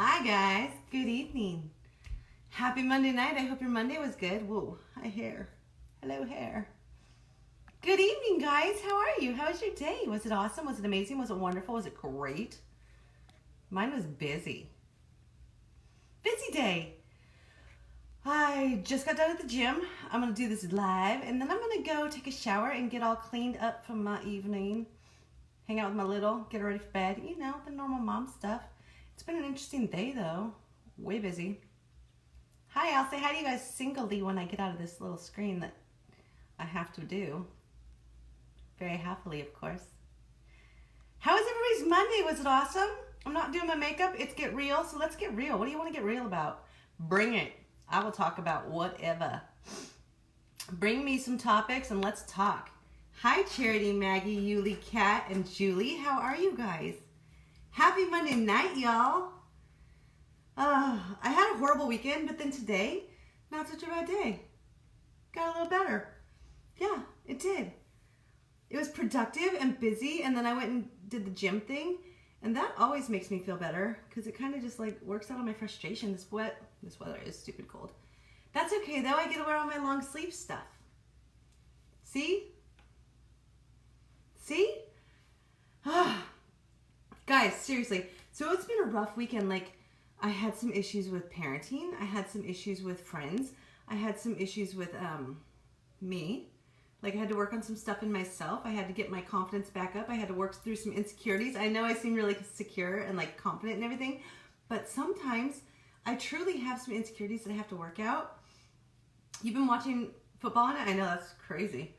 Hi guys, good evening. Happy Monday night. I hope your Monday was good. Whoa, hi hair. Hello hair. Good evening guys, how are you? How was your day? Was it awesome? Was it amazing? Was it wonderful? Was it great? Mine was busy. Busy day. I just got done at the gym. I'm going to do this live and then I'm going to go take a shower and get all cleaned up from my evening. Hang out with my little, get her ready for bed. You know, the normal mom stuff. It's been an interesting day though. Way busy. Hi, I'll say hi to you guys singly when I get out of this little screen that I have to do. Very happily, of course. How was everybody's Monday? Was it awesome? I'm not doing my makeup. It's Get Real, so let's get real. What do you want to get real about? Bring it. I will talk about whatever. Bring me some topics and let's talk. Hi, Charity, Maggie, Yuli, Kat, and Julie. How are you guys? Happy Monday night, y'all. I had a horrible weekend, but then today, not such a bad day. Got a little better. Yeah, it did. It was productive and busy, and then I went and did the gym thing, and that always makes me feel better because it kind of just like works out on my frustration. This weather is stupid cold. That's okay though. I get to wear all my long sleeve stuff. See? Guys, seriously. So it's been a rough weekend. Like, I had some issues with parenting. I had some issues with friends. I had some issues with me. Like, I had to work on some stuff in myself. I had to get my confidence back up. I had to work through some insecurities. I know I seem really secure and like confident and everything, but sometimes I truly have some insecurities that I have to work out. You've been watching football on it? I know, that's crazy.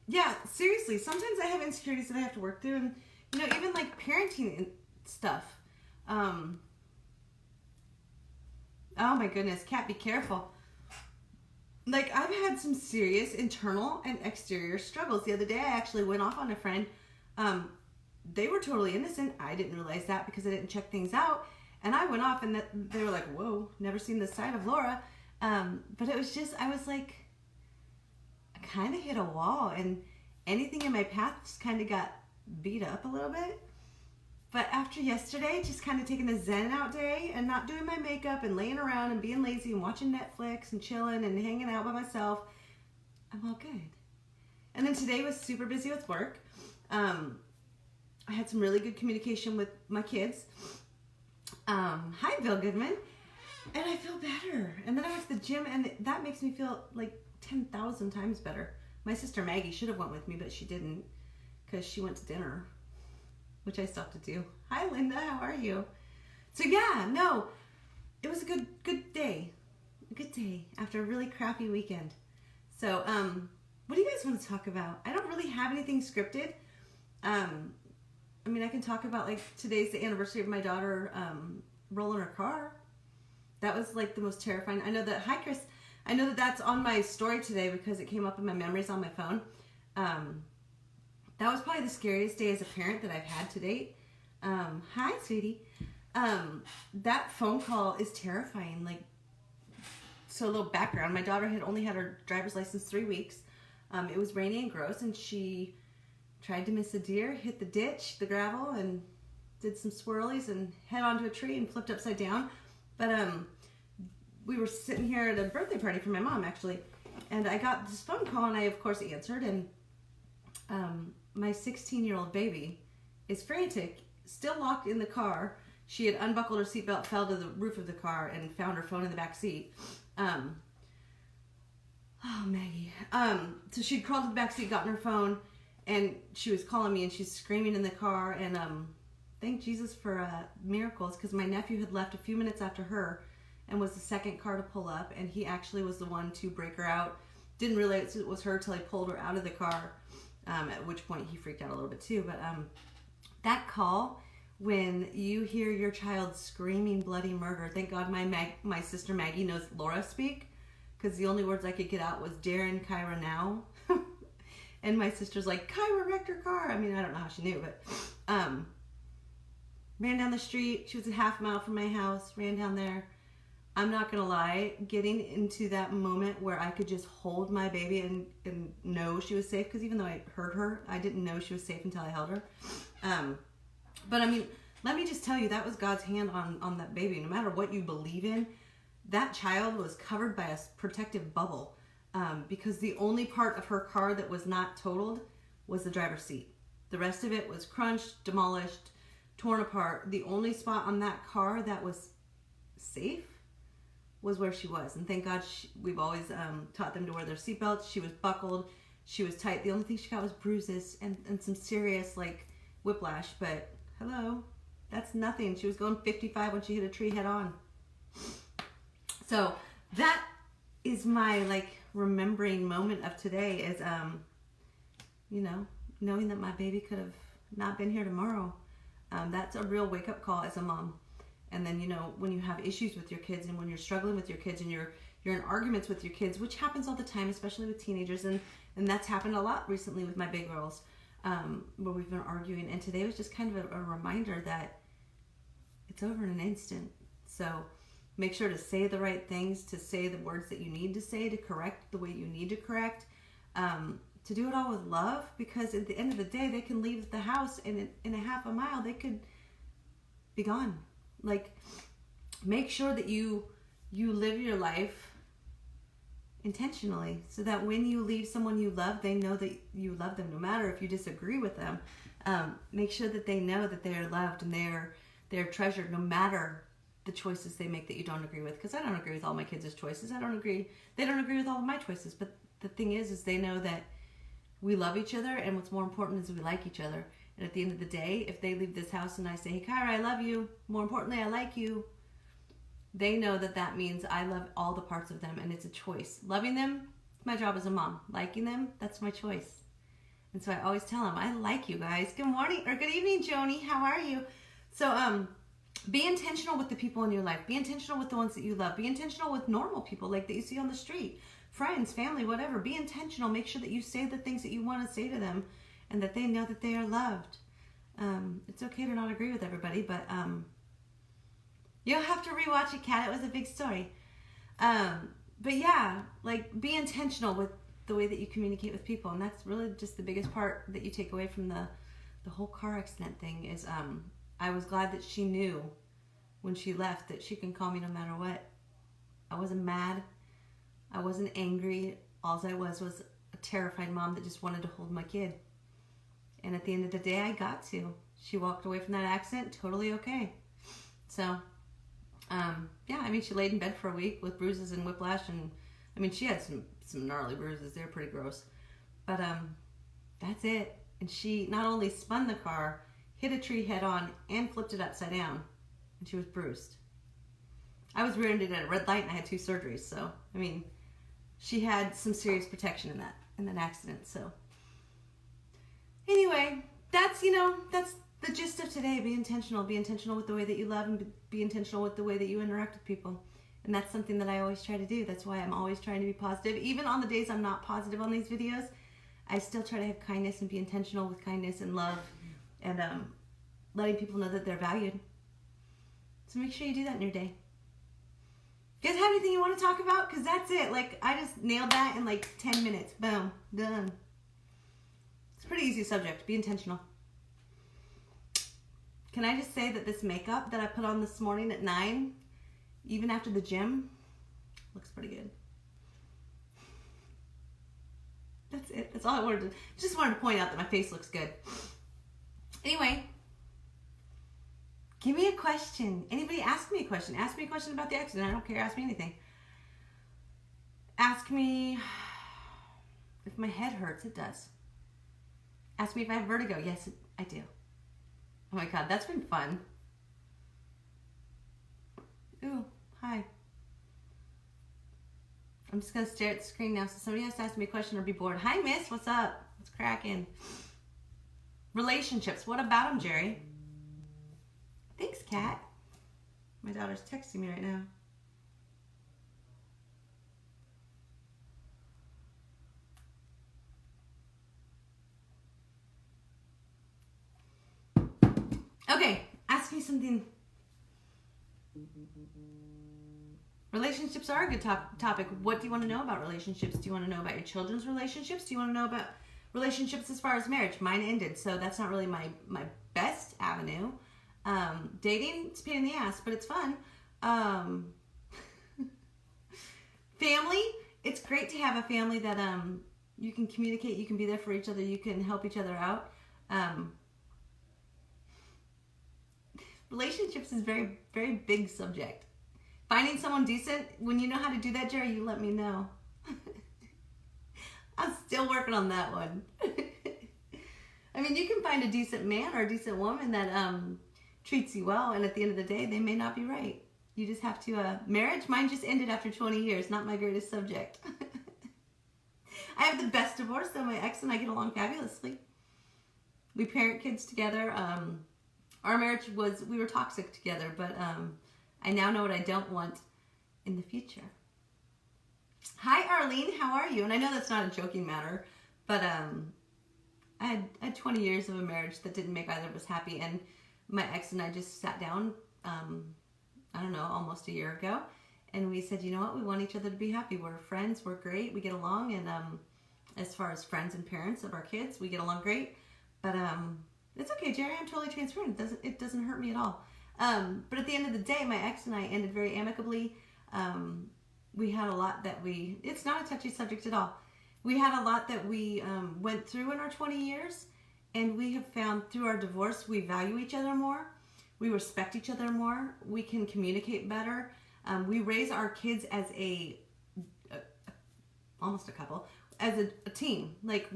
Yeah, seriously, sometimes I have insecurities that I have to work through, and you know, even like parenting and stuff. Oh my goodness, Kat, be careful. Like, I've had some serious internal and exterior struggles. The other day, I actually went off on a friend. They were totally innocent. I didn't realize that because I didn't check things out. And I went off and they were like, whoa, never seen this side of Laura. But it was just, I was like, I kind of hit a wall and anything in my path just kind of got beat up a little bit. But after yesterday, just kind of taking a zen out day and not doing my makeup and laying around and being lazy and watching Netflix and chilling and hanging out by myself, I'm all good. And then today was super busy with work. I had some really good communication with my kids. Hi, Bill Goodman. And I feel better. And then I went to the gym and that makes me feel like 10,000 times better. My sister Maggie should have went with me, but she didn't because she went to dinner, which I still have to do. Hi, Linda. How are you? So yeah, no, it was a good day. A good day after a really crappy weekend. So, what do you guys want to talk about? I don't really have anything scripted. I mean, I can talk about, like, today's the anniversary of my daughter rolling her car. That was like the most terrifying. I know that, hi Chris, I know that that's on my story today because it came up in my memories on my phone. That was probably the scariest day as a parent that I've had to date. Hi, sweetie. That phone call is terrifying. Like, so a little background. My daughter had only had her driver's license 3 weeks. It was rainy and gross, and she tried to miss a deer, hit the ditch, the gravel, and did some swirlies and head onto a tree and flipped upside down. But we were sitting here at a birthday party for my mom, actually, and I got this phone call, and I, of course, answered, and my 16-year-old baby is frantic, still locked in the car. She had unbuckled her seatbelt, fell to the roof of the car, and found her phone in the back seat. Oh, Maggie. So she'd crawled to the back seat, gotten her phone, and she was calling me, and she's screaming in the car, and thank Jesus for miracles, because my nephew had left a few minutes after her and was the second car to pull up, and he actually was the one to break her out. Didn't realize it was her till I pulled her out of the car, at which point he freaked out a little bit too. But that call, when you hear your child screaming bloody murder, thank God my sister Maggie knows Laura speak, because the only words I could get out was Darren, Kyra now. And my sister's like, Kyra wrecked her car. I mean, I don't know how she knew, but ran down the street. She was a half mile from my house, ran down there. I'm not going to lie, getting into that moment where I could just hold my baby and know she was safe, because even though I heard her, I didn't know she was safe until I held her. But I mean, let me just tell you, that was God's hand on that baby. No matter what you believe in, that child was covered by a protective bubble, because the only part of her car that was not totaled was the driver's seat. The rest of it was crunched, demolished, torn apart. The only spot on that car that was safe was where she was. And thank God we've always taught them to wear their seatbelts. She was buckled. She was tight. The only thing she got was bruises and some serious like whiplash. But hello, that's nothing. She was going 55 when she hit a tree head on. So that is my like remembering moment of today is, you know, knowing that my baby could have not been here tomorrow. That's a real wake-up call as a mom. And then, you know, when you have issues with your kids and when you're struggling with your kids and you're in arguments with your kids, which happens all the time, especially with teenagers. And that's happened a lot recently with my big girls, where we've been arguing. And today was just kind of a reminder that it's over in an instant. So make sure to say the right things, to say the words that you need to say, to correct the way you need to correct, to do it all with love, because at the end of the day, they can leave the house and in a half a mile, they could be gone. Like, make sure that you live your life intentionally so that when you leave someone you love, they know that you love them, no matter if you disagree with them. Make sure that they know that they are loved and they're treasured, no matter the choices they make that you don't agree with. Because I don't agree with all my kids' choices. They don't agree with all of my choices. But the thing is they know that we love each other, and what's more important is we like each other. And at the end of the day, if they leave this house and I say, hey, Kyra, I love you. More importantly, I like you. They know that that means I love all the parts of them, and it's a choice. Loving them, it's my job as a mom. Liking them, that's my choice. And so I always tell them, I like you guys. Good morning, or good evening, Joni. How are you? So, be intentional with the people in your life. Be intentional with the ones that you love. Be intentional with normal people like that you see on the street. Friends, family, whatever. Be intentional. Make sure that you say the things that you want to say to them and that they know that they are loved. It's okay to not agree with everybody, but you'll have to rewatch it, Kat. It was a big story. But yeah, like, be intentional with the way that you communicate with people. And that's really just the biggest part that you take away from the whole car accident thing is I was glad that she knew when she left that she can call me no matter what. I wasn't mad. I wasn't angry. All I was a terrified mom that just wanted to hold my kid. And at the end of the day, I got to. She walked away from that accident totally okay. So, yeah, I mean, she laid in bed for a week with bruises and whiplash. And, I mean, she had some gnarly bruises. They're pretty gross. But that's it. And she not only spun the car, hit a tree head on, and flipped it upside down. And she was bruised. I was rear-ended at a red light, and I had 2 surgeries. So, I mean, she had some serious protection in that accident. So, anyway, that's the gist of today. Be intentional. Be intentional with the way that you love, and be intentional with the way that you interact with people. And that's something that I always try to do. That's why I'm always trying to be positive. Even on the days I'm not positive on these videos, I still try to have kindness and be intentional with kindness and love and letting people know that they're valued. So make sure you do that in your day. You guys have anything you want to talk about? Because that's it. Like, I just nailed that in like 10 minutes. Boom. Done. It's a pretty easy subject. Be intentional. Can I just say that this makeup that I put on this morning at 9, even after the gym, looks pretty good. That's it. That's all I wanted to, just wanted to point out that my face looks good. Anyway, give me a question. Anybody ask me a question. Ask me a question about the accident. I don't care. Ask me anything. Ask me if my head hurts. It does. Ask me if I have vertigo. Yes, I do. Oh my God, that's been fun. Ooh, hi. I'm just going to stare at the screen now, so somebody has to ask me a question or be bored. Hi, miss. What's up? What's cracking? Relationships. What about them, Jerry? Thanks, Kat. My daughter's texting me right now. Okay, ask me something. Relationships are a good topic. What do you want to know about relationships? Do you want to know about your children's relationships? Do you want to know about relationships as far as marriage? Mine ended, so that's not really my best avenue. Dating, it's a pain in the ass, but it's fun. Family, it's great to have a family that you can communicate, you can be there for each other, you can help each other out. Relationships is very, very big subject. Finding someone decent, when you know how to do that, Jerry, you let me know. I'm still working on that one. I mean, you can find a decent man or a decent woman that treats you well, and at the end of the day, they may not be right. You just have to, marriage, mine just ended after 20 years, not my greatest subject. I have the best divorce, though. My ex and I get along fabulously. We parent kids together. Our marriage we were toxic together, but I now know what I don't want in the future. Hi, Arlene, how are you? And I know that's not a joking matter, but I had 20 years of a marriage that didn't make either of us happy, and my ex and I just sat down, I don't know, almost a year ago, and we said, you know what, we want each other to be happy. We're friends, we're great, we get along, and as far as friends and parents of our kids, we get along great, but it's okay, Jerry, I'm totally transparent. It doesn't hurt me at all. But at the end of the day, my ex and I ended very amicably. We had a lot that it's not a touchy subject at all. We had a lot that we went through in our 20 years, and we have found through our divorce, we value each other more. We respect each other more. We can communicate better. We raise our kids as almost a couple, as a team. Like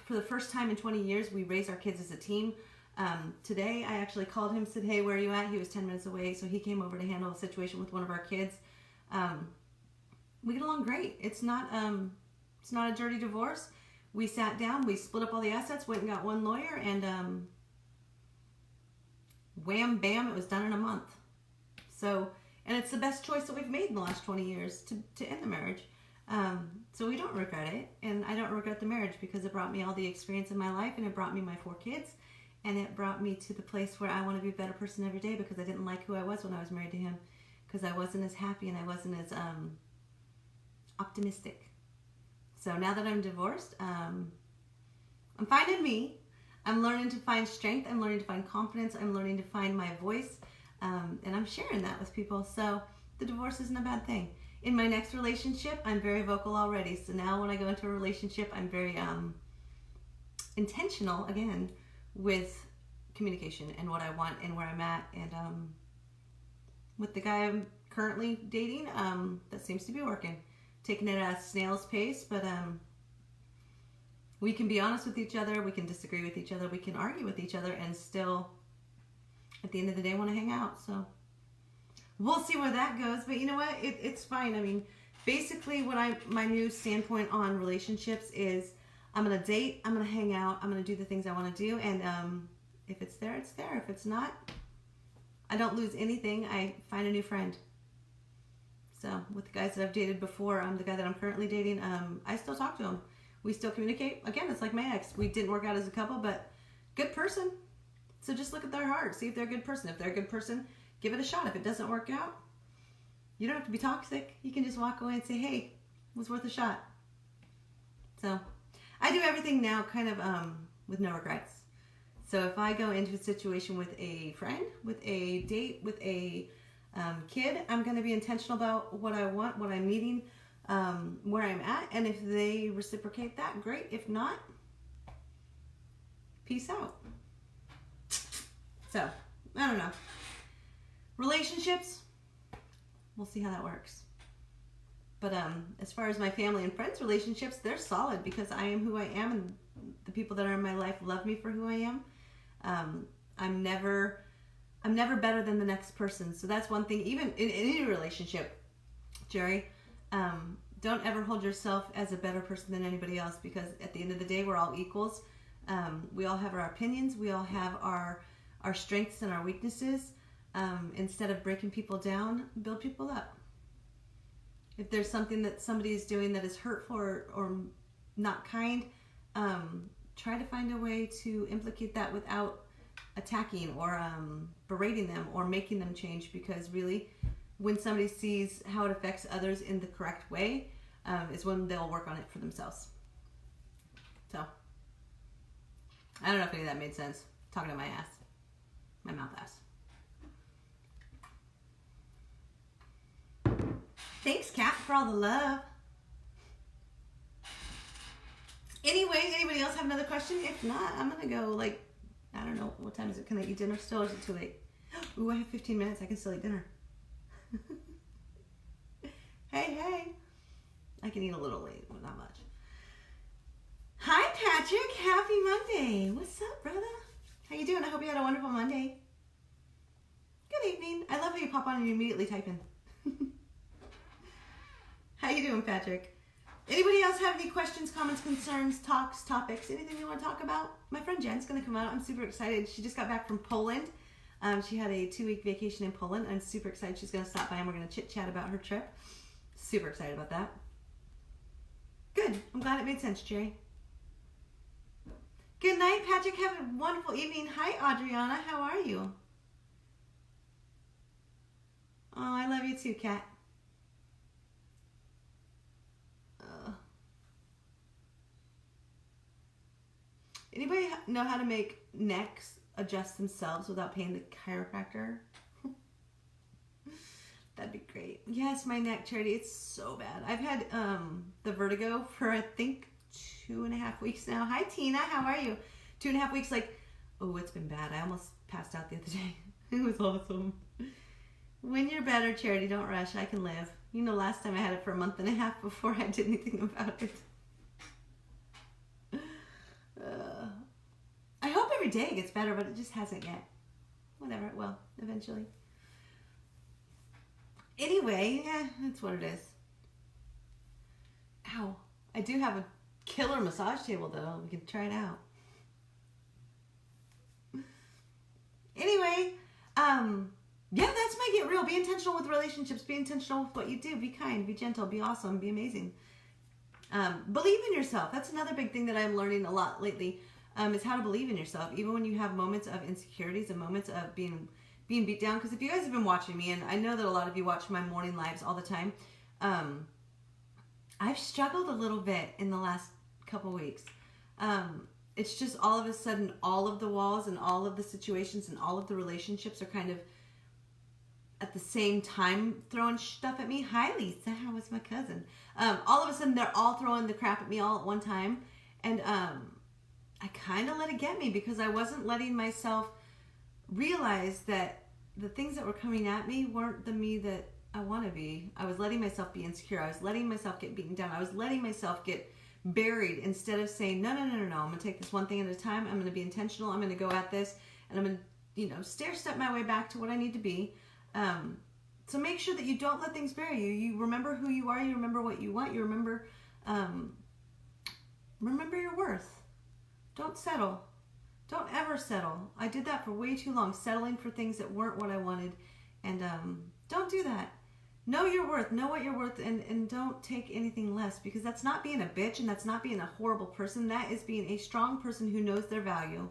for the first time in 20 years, we raise our kids as a team. Today, I actually called him, said, hey, where are you at? He was 10 minutes away, so he came over to handle a situation with one of our kids. We get along great. It's not a dirty divorce. We sat down, we split up all the assets, went and got one lawyer, and wham, bam, it was done in a month. So, and it's the best choice that we've made in the last 20 years to end the marriage. So we don't regret it, and I don't regret the marriage because it brought me all the experience in my life, and it brought me my 4 kids, and it brought me to the place where I want to be a better person every day because I didn't like who I was when I was married to him, because I wasn't as happy and I wasn't as optimistic. So now that I'm divorced, I'm finding me. I'm learning to find strength. I'm learning to find confidence. I'm learning to find my voice. And I'm sharing that with people. So the divorce isn't a bad thing. In my next relationship, I'm very vocal already. So now when I go into a relationship, I'm very intentional, again, with communication and what I want and where I'm at. And with the guy I'm currently dating, that seems to be working. Taking it at a snail's pace, but we can be honest with each other, we can disagree with each other, we can argue with each other, and still, at the end of the day, want to hang out. So we'll see where that goes. But you know what? It's fine. I mean, basically, my new standpoint on relationships is I'm gonna date, I'm gonna hang out, I'm gonna do the things I want to do, and if it's there, it's there. If it's not, I don't lose anything. I find a new friend. So with the guys that I've dated before, the guy that I'm currently dating, I still talk to him. We still communicate. Again, it's like my ex. We didn't work out as a couple, but good person. So just look at their heart. See if they're a good person. If they're a good person, give it a shot. If it doesn't work out, you don't have to be toxic. You can just walk away and say, hey, it was worth a shot. So I do everything now kind of with no regrets. So if I go into a situation with a friend, with a date, with a kid, I'm going to be intentional about what I want, what I'm needing, where I'm at, and if they reciprocate that, great. If not, peace out. So, I don't know. Relationships, we'll see how that works. But as far as my family and friends relationships, they're solid because I am who I am, and the people that are in my life love me for who I am. I'm never better than the next person. So that's one thing, even in any relationship, Jerry, don't ever hold yourself as a better person than anybody else, because at the end of the day, we're all equals. We all have our opinions. We all have our strengths and our weaknesses. Instead of breaking people down, build people up. If there's something that somebody is doing that is hurtful or not kind, try to find a way to implicate that without attacking or berating them or making them change, because really when somebody sees how it affects others in the correct way is when they'll work on it for themselves. So I don't know if any of that made sense. Talking to my ass, my mouth ass. for all the love. Anyway, anybody else have another question? If not, I'm gonna go, like, I don't know, what time is it? Can I eat dinner still, or is it too late? Ooh, I have 15 minutes. I can still eat dinner. Hey. I can eat a little late, but not much. Hi, Patrick. Happy Monday. What's up, brother? How you doing? I hope you had a wonderful Monday. Good evening. I love how you pop on and you immediately type in. How you doing, Patrick? Anybody else have any questions, comments, concerns, talks, topics, anything you want to talk about? My friend Jen's going to come out. I'm super excited. She just got back from Poland. She had a 2-week vacation in Poland. I'm super excited. She's going to stop by and we're going to chit-chat about her trip. Super excited about that. Good. I'm glad it made sense, Jerry. Good night, Patrick. Have a wonderful evening. Hi, Adriana. How are you? Oh, I love you too, Kat. Anybody know how to make necks adjust themselves without paying the chiropractor? That'd be great. Yes, my neck, Charity, it's so bad. I've had the vertigo for, I think, 2.5 weeks now. Hi, Tina. How are you? 2.5 weeks, like, oh, it's been bad. I almost passed out the other day. It was awesome. When you're better, Charity, don't rush. I can live. You know, last time I had it for 1.5 months before I did anything about it. I hope every day it gets better, but it just hasn't yet. Whatever, it will, eventually. Anyway, yeah, that's what it is. Ow. I do have a killer massage table, though. We can try it out. Anyway, yeah, that's my get real. Be intentional with relationships. Be intentional with what you do. Be kind. Be gentle. Be awesome. Be amazing. Believe in yourself. That's another big thing that I'm learning a lot lately, is how to believe in yourself, even when you have moments of insecurities and moments of being beat down. Because if you guys have been watching me, and I know that a lot of you watch my morning lives all the time, I've struggled a little bit in the last couple weeks. It's just all of a sudden, all of the walls and all of the situations and all of the relationships are kind of at the same time throwing stuff at me. Hi, Lisa. How was my cousin? All of a sudden, they're all throwing the crap at me all at one time. And I kind of let it get me because I wasn't letting myself realize that the things that were coming at me weren't the me that I want to be. I was letting myself be insecure. I was letting myself get beaten down. I was letting myself get buried instead of saying, no. I'm going to take this one thing at a time. I'm going to be intentional. I'm going to go at this. And I'm going to, stair-step my way back to what I need to be. So make sure that you don't let things bury you. You remember who you are. You remember what you want. You remember your worth. Don't settle. Don't ever settle. I did that for way too long, settling for things that weren't what I wanted. And don't do that. Know your worth. Know what you're worth, and don't take anything less, because that's not being a bitch and that's not being a horrible person. That is being a strong person who knows their value.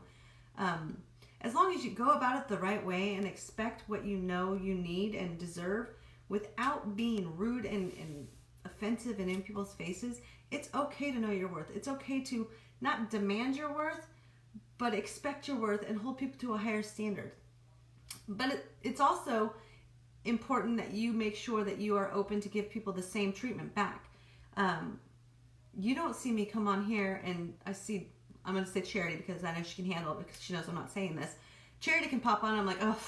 As long as you go about it the right way and expect what you know you need and deserve without being rude and offensive and in people's faces, it's okay to know your worth. It's okay to not demand your worth, but expect your worth and hold people to a higher standard. But it's also important that you make sure that you are open to give people the same treatment back. You don't see me come on here and I'm going to say Charity because I know she can handle it because she knows I'm not saying this. Charity can pop on and I'm like, oh,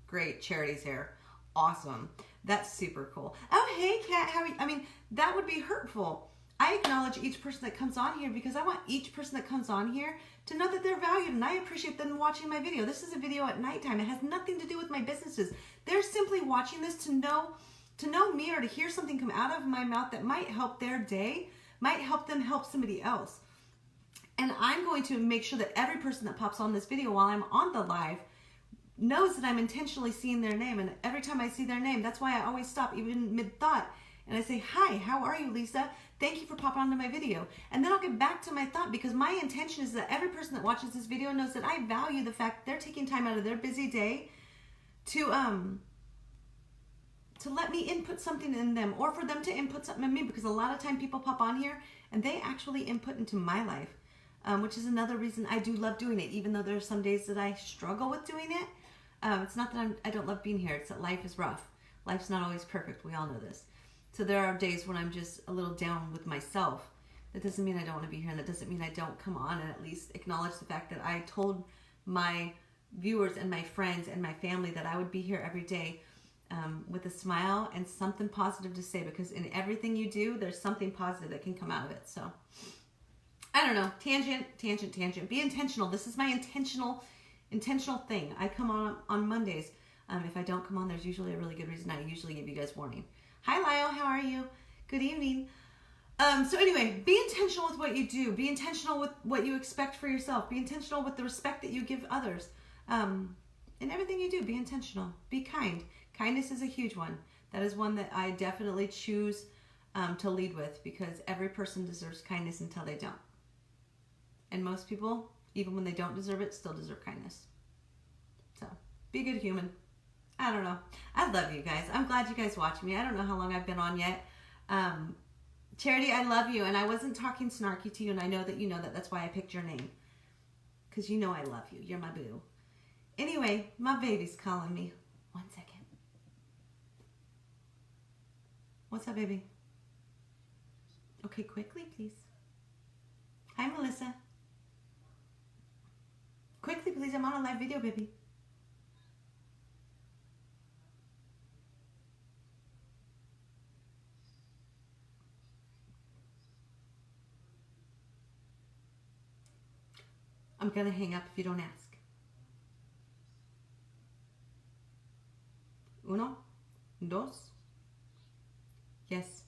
great, Charity's here. Awesome. That's super cool. Oh, hey, Kat, how are you? I mean, that would be hurtful. I acknowledge each person that comes on here because I want each person that comes on here to know that they're valued, and I appreciate them watching my video. This is a video at nighttime. It has nothing to do with my businesses. They're simply watching this to know me, or to hear something come out of my mouth that might help their day, might help them help somebody else. And I'm going to make sure that every person that pops on this video while I'm on the live knows that I'm intentionally seeing their name. And every time I see their name, that's why I always stop, even mid-thought. And I say, hi, how are you, Lisa? Thank you for popping onto my video. And then I'll get back to my thought, because my intention is that every person that watches this video knows that I value the fact that they're taking time out of their busy day to let me input something in them, or for them to input something in me, because a lot of time people pop on here and they actually input into my life, which is another reason I do love doing it, even though there are some days that I struggle with doing it. It's not that I don't love being here. It's that life is rough. Life's not always perfect. We all know this. So there are days when I'm just a little down with myself. That doesn't mean I don't want to be here, and that doesn't mean I don't come on and at least acknowledge the fact that I told my viewers and my friends and my family that I would be here every day with a smile and something positive to say, because in everything you do, there's something positive that can come out of it. So, I don't know. Tangent. Be intentional. This is my intentional thing. I come on Mondays. If I don't come on, there's usually a really good reason. I usually give you guys warning. Hi, Lyle. How are you? Good evening. So anyway, be intentional with what you do. Be intentional with what you expect for yourself. Be intentional with the respect that you give others. In everything you do, be intentional. Be kind. Kindness is a huge one. That is one that I definitely choose to lead with, because every person deserves kindness until they don't. And most people, even when they don't deserve it, still deserve kindness. So, be a good human. I don't know. I love you guys. I'm glad you guys watch me. I don't know how long I've been on yet. Charity, I love you, and I wasn't talking snarky to you, and I know that you know that. That's why I picked your name, because you know I love you. You're my boo. Anyway, my baby's calling me. 1 second. What's up, baby? Okay, quickly, please. Hi, Melissa. Quickly, please. I'm on a live video, baby. I'm going to hang up if you don't ask. Uno, dos. Yes.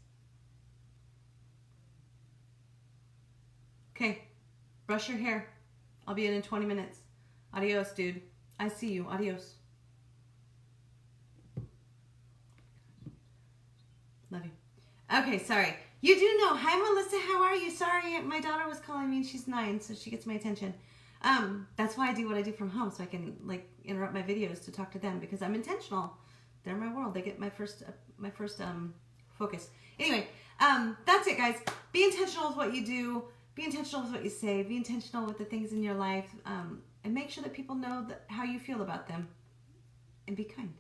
Okay. Brush your hair. I'll be in 20 minutes. Adios, dude. I see you. Adios. Love you. Okay, sorry. You do know. Hi, Melissa. How are you? Sorry, my daughter was calling me, and she's 9, so she gets my attention. That's why I do what I do from home, so I can interrupt my videos to talk to them, because I'm intentional. They're my world. They get my first focus. Anyway, that's it, guys. Be intentional with what you do. Be intentional with what you say. Be intentional with the things in your life, and make sure that people know how you feel about them. And be kind.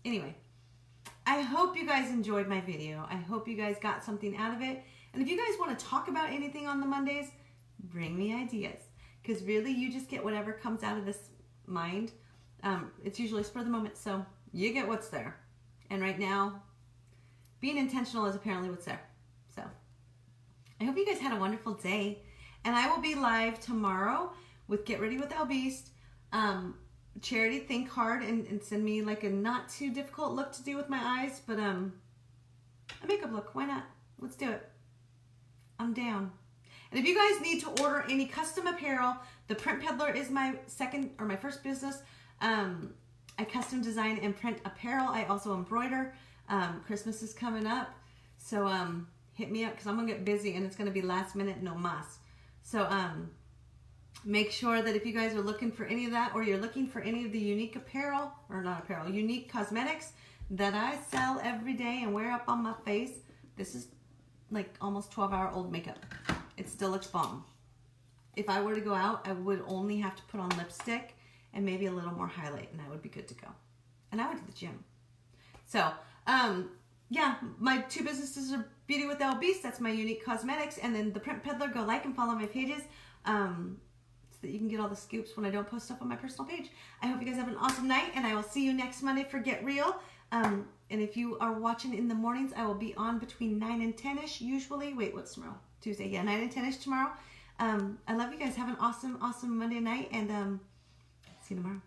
Anyway, I hope you guys enjoyed my video. I hope you guys got something out of it. And if you guys want to talk about anything on the Mondays, bring me ideas. Because really, you just get whatever comes out of this mind. It's usually spur of the moment, so you get what's there. And right now, being intentional is apparently what's there. So, I hope you guys had a wonderful day. And I will be live tomorrow with Get Ready with Al Beast. Charity, think hard and send me a not too difficult look to do with my eyes. But a makeup look, why not? Let's do it. I'm down. And if you guys need to order any custom apparel, the Print Peddler is my first business. I custom design and print apparel. I also embroider. Christmas is coming up, so hit me up, because I'm gonna get busy and it's gonna be last minute, no mas. So make sure that if you guys are looking for any of that, or you're looking for any of the unique apparel, or not apparel, unique cosmetics that I sell every day and wear up on my face. This is almost 12-hour-old makeup. It still looks bomb. If I were to go out, I would only have to put on lipstick and maybe a little more highlight, and I would be good to go. And I went to the gym. So, yeah, my 2 businesses are Beauty with Al Beast. That's my unique cosmetics. And then the Print Peddler. Go like and follow my pages so that you can get all the scoops when I don't post stuff on my personal page. I hope you guys have an awesome night, and I will see you next Monday for Get Real. And if you are watching in the mornings, I will be on between 9 and 10-ish usually. Wait, what's tomorrow? Tuesday. Yeah, 9 and 10-ish tomorrow. I love you guys. Have an awesome, awesome Monday night, and see you tomorrow.